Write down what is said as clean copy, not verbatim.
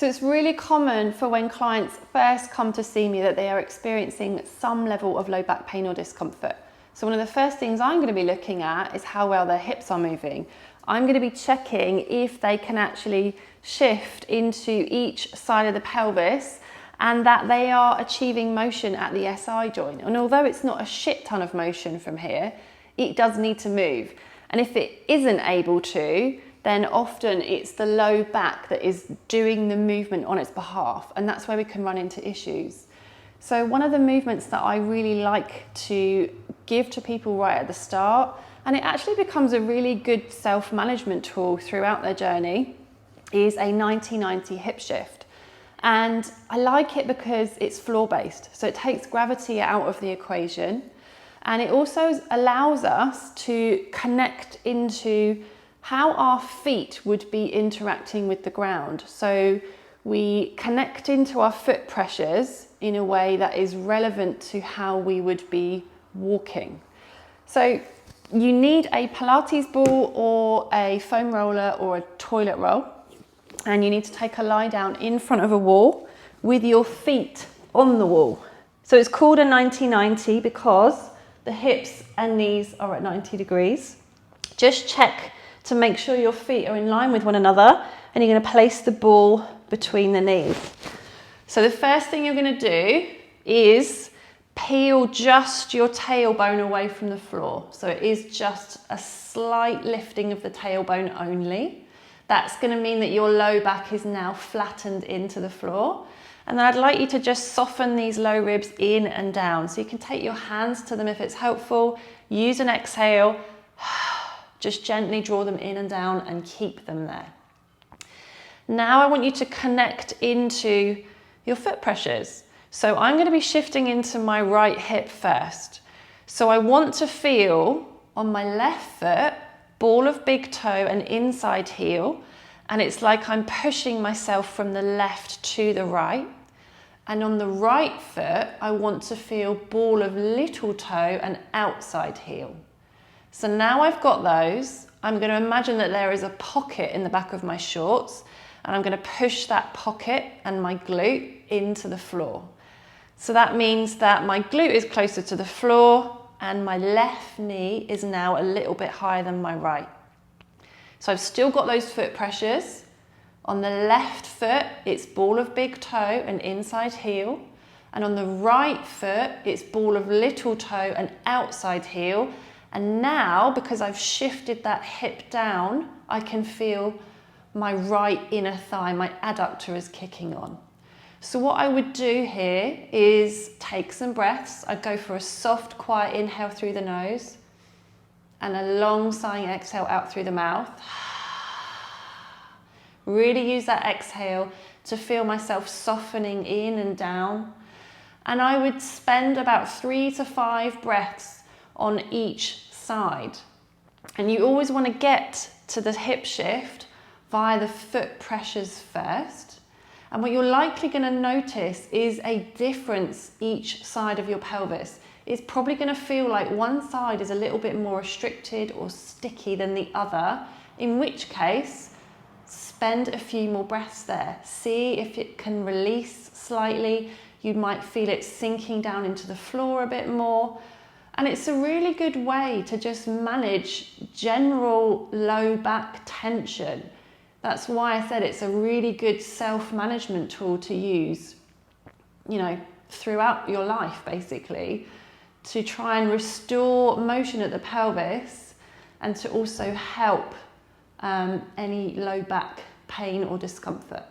So it's really common for when clients first come to see me that they are experiencing some level of low back pain or discomfort. So one of the first things I'm going to be looking at is how well their hips are moving. I'm going to be checking if they can actually shift into each side of the pelvis and that they are achieving motion at the SI joint. And although it's not a shit ton of motion from here, it does need to move. And if it isn't able to, then often it's the low back that is doing the movement on its behalf. And that's where we can run into issues. So one of the movements that I really like to give to people right at the start, and it actually becomes a really good self-management tool throughout their journey, is a 90-90 hip shift. And I like it because it's floor-based. So it takes gravity out of the equation. And it also allows us to connect into how our feet would be interacting with the ground. So we connect into our foot pressures in a way that is relevant to how we would be walking. So you need a Pilates ball or a foam roller or a toilet roll, and you need to take a lie down in front of a wall with your feet on the wall. So it's called a 90-90 because the hips and knees are at 90 degrees. Just check to make sure your feet are in line with one another, and you're going to place the ball between the knees. So the first thing you're going to do is peel just your tailbone away from the floor. So it is just a slight lifting of the tailbone only. That's going to mean that your low back is now flattened into the floor. And then I'd like you to just soften these low ribs in and down. So you can take your hands to them if it's helpful. Use an exhale. Just gently draw them in and down and keep them there. Now I want you to connect into your foot pressures. So I'm going to be shifting into my right hip first. So I want to feel on my left foot, ball of big toe and inside heel. And it's like I'm pushing myself from the left to the right. And on the right foot, I want to feel ball of little toe and outside heel. So now I've got those, I'm going to imagine that there is a pocket in the back of my shorts, and I'm going to push that pocket and my glute into the floor. So that means that my glute is closer to the floor and my left knee is now a little bit higher than my right. So I've still got those foot pressures. On the left foot, it's ball of big toe and inside heel. And on the right foot, it's ball of little toe and outside heel. And now, because I've shifted that hip down, I can feel my right inner thigh, my adductor is kicking on. So what I would do here is take some breaths. I'd go for a soft, quiet inhale through the nose and a long sighing exhale out through the mouth. Really use that exhale to feel myself softening in and down. And I would spend about 3 to 5 breaths on each side. And you always want to get to the hip shift via the foot pressures first. And what you're likely going to notice is a difference each side of your pelvis. It's probably going to feel like one side is a little bit more restricted or sticky than the other, in which case, spend a few more breaths there. See if it can release slightly. You might feel it sinking down into the floor a bit more. And it's a really good way to just manage general low back tension. That's why I said it's a really good self-management tool to use, throughout your life, basically, to try and restore motion at the pelvis and to also help any low back pain or discomfort.